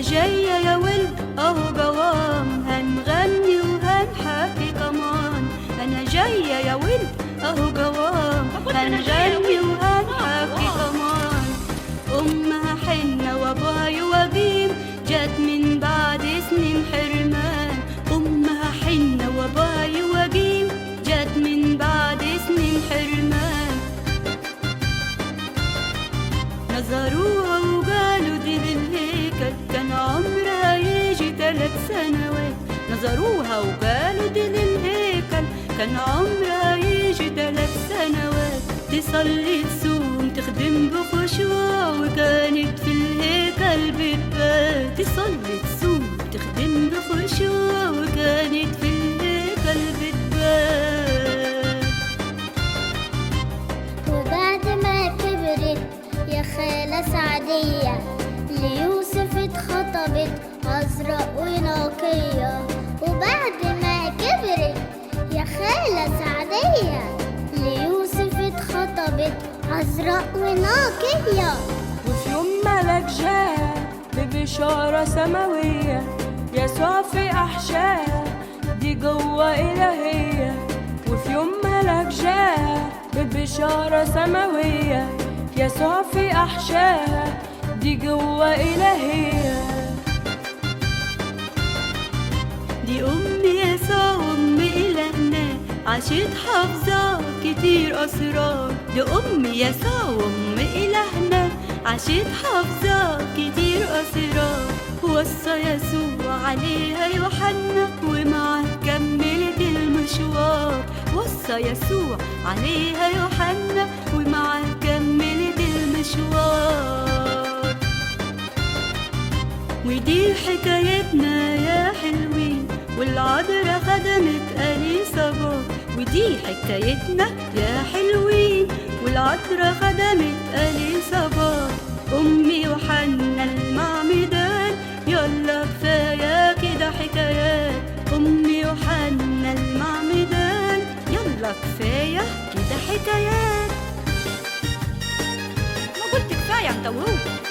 جاية يا ولد اهو قوام، هنغني وهنحكي كمان. انا جاية يا ولد اهو قوام، هنغني وهنحكي كمان. امها حنة وابوها يوابيم، جت من بعد سنين حرمان. امها حنة وابوها يوابيم، جت من بعد سنين حرمان. نظروها وقالوا دي للهيكل، كان عمرها يجي 3 سنوات. نظروها وقالوا دي للهيكل، كان عمرها يجي 3 سنوات. تصلي تصوم تخدم بخشوع، وكانت في الهيكل بتبات. تصلي تصوم تخدم بخشوع، وكانت في الهيكل بتبات. وبعد ما كبرت يا خالة سعدية، ليوسف اتخطبت عذراء ونقية. وبعد ما كبرت يا خالة سعدية، ليوسف اتخطبت عذراء ونقية. وفي يوم ملك جاء ببشارة سماوية، يسوع في أحشاء دي جوه إلهية. وفي يوم ملك جاء ببشارة سماوية، يسوع في أحشاء دي جوه إلهية. دي أم يسوع وأم إلهنا، عاشت حافظة كتير أسرار. دي أم يسوع وأم إلهنا، عاشت حافظة كتير أسرار. وصى يسوع عليها يوحنا، ومعاه كملت المشوار. وصى يسوع عليها يوحنا، ومعاه كملت المشوار. ودي حكايتنا يا حلوين، والعذراء خدمت إليصابات. ودي حكايتنا يا حلوين، والعذراء خدمت إليصابات. أمي يوحنا المعمدان، يلا كفاية كده حكايات. أمي يوحنا المعمدان، يلا كفاية كده حكايات. ما قلت كفاية انت وهو؟